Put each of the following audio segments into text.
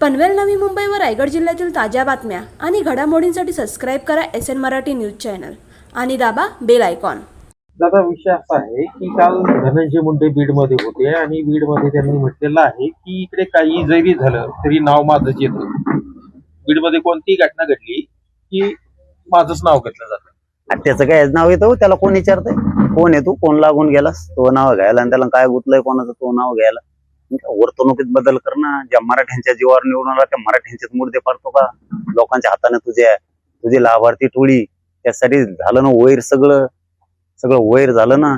पनवेल नवी मुंबई व रायगड जिल्ह्यातील ताज्या बातम्या आणि घडामोडींसाठी सबस्क्राईब करा SN मराठी न्यूज चॅनल आणि दाबा बेल आयकॉन। दादा विषय असा आहे की काल धनंजय मुंडे बीडमध्ये होते आणि बीडमध्ये त्यांनी म्हटलेलं आहे की इकडे काही जरी झालं तरी नाव माझंच येतं। बीडमध्ये कोणतीही घटना घडली की माझंच नाव घेतलं जातं। त्याचं काय नाव येतं त्याला कोण विचारतंय? कोण आहे तू, कोण लागून गेलास तो नाव घ्यायला आणि त्याला काय गुतलंय कोणाचं तो नाव घ्यायला? वर्तणुकीत बदल कर ना। ज्या मराठ्यांच्या जीवावर निवडून आला त्या मराठ्यांचेच मुर्दे पाडतो का? लोकांच्या हाताने तुझे लाभार्थी टोळी त्यासाठी झालं ना वैर, सगळं वैर झालं ना।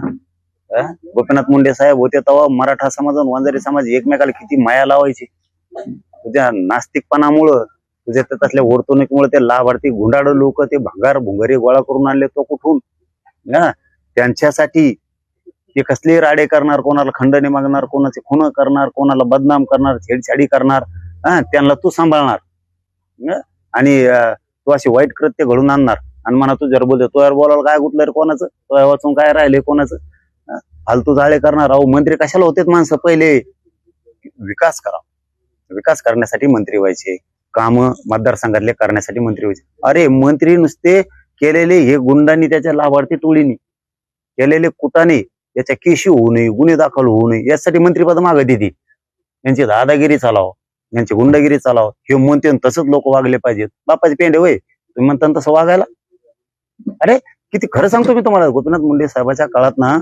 गोपीनाथ मुंडे साहेब होते तेव्हा मराठा समाज आणि वंजारी समाज एकमेकाला किती माया लावायची। तुझ्या नास्तिकपणामुळं तुझ्या त्यातल्या वर्तणुकीमुळे ते लाभार्थी गुंडाळ लोक ते भंगार भुंगारी गोळा करून आणले तो कुठून? त्यांच्यासाठी ते कसले राडे करणार, कोणाला खंडणी मागणार, कोणाचे खून करणार, कोणाला बदनाम करणार, छेडछाडी करणार, त्यांना तू सांभाळणार आणि तू अशी वाईट कृत्य घडून आणणार आणि म्हणा तू जर बोलतो तो यार बोलायला काय गुतलं रे कोणाचं, तो वाचून काय राहिले कोणाचं? फालतू जाळे करणार। अहो मंत्री कशाला होते माणसं? पहिले विकास करा, विकास करण्यासाठी मंत्री व्हायचे, काम मतदारसंघातले करण्यासाठी मंत्री व्हायचे। अरे मंत्री नुसते केलेले हे गुंडांनी त्याच्या लाभार्थी टोळीनी केलेले कुटाने याच्या केशी होऊ नये, गुन्हे दाखल होऊ नये यासाठी मंत्रीपद मागत येते। यांची दादागिरी चालाव, यांची गुंडागिरी चालाव हे म्हणते तसंच लोक वागले पाहिजेत। बापाचे पेंडे होय तुम्ही म्हणता तसं वागायला? अरे किती खरं सांगतो मी तुम्हाला, गोपीनाथ मुंडे साहेबाच्या काळात ना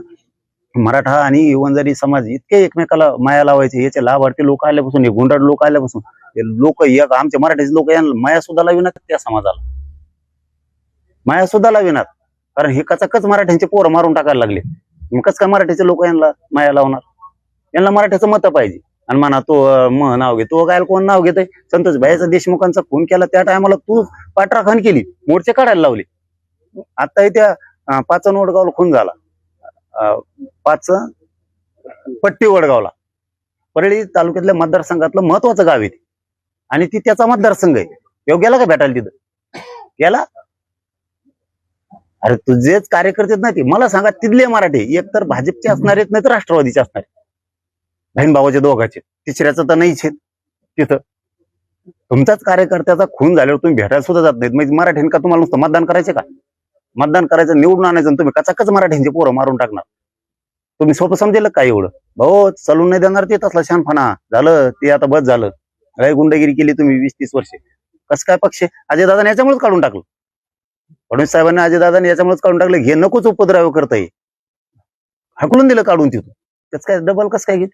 मराठा आणि वंजारी समाज इतके एकमेकाला माया लावायचे। याचे लाभार्थी लोक आल्यापासून, हे गुंडाळ लोक आल्यापासून लोक एक आमचे मराठीचे लोक यांना माया सुद्धा लाविनात, त्या समाजाला माया सुद्धा लाविनात। कारण हे कचाकच मराठ्यांचे पोरं मारून टाकायला लागले। मग कसं काय मराठीचे लोक यांना माया लावणार? यांना मराठ्याचं मत पाहिजे आणि म्हणा तो नाव घे, तो काय कोण नाव घेतोय? संतोष भाईचा देशमुखांचा खून केला त्या टायमाला तू पाठराखण केली, मोर्चे काढायला लावले। आता त्या 5 वडगावला खून झाला, 5 पट्टी वडगावला, परळी तालुक्यातल्या मतदारसंघातलं महत्वाचं गाव आहे आणि ती त्याचा मतदारसंघ आहे। तो गेला का भेटायला तिथं? गेला? अरे तुझेच कार्यकर्ते नाही ते मला सांगा, तिथले मराठी एक तर भाजपचे असणार आहेत, नाही तर राष्ट्रवादीचे असणार आहेत, बहीण भावाचे दोघांचे, तिसऱ्याचं तर नाहीच आहेत तिथं। तुमचाच कार्यकर्त्याचा खून झाल्यावर तुम्ही भेटायला सुद्धा जात नाहीत। म्हणजे मराठ्यांनी का तुम्हाला नुसतं मतदान करायचे का? मतदान करायचं, निवडून आणायचं, तुम्ही कचाकच मराठ्यांचे पोरं मारून टाकणार। तुम्ही सोपं समजेल का एवढं? भाऊ चालून नाही देणार ते तसला शहाणपणा झालं ते आता बस झालं। लय गुंडगिरी केली तुम्ही 20-30 वर्षे। कसं काय पक्ष अजयदादाने याच्यामुळेच काढून टाकलं, फडणवीस साहेबांनी अजयदादाने याच्यामुळेच काढून टाकलं। हे नकोच उपद्रव करता, हाकलून दिलं काढून तिथून। त्याच काय डबल कसं काय घेत?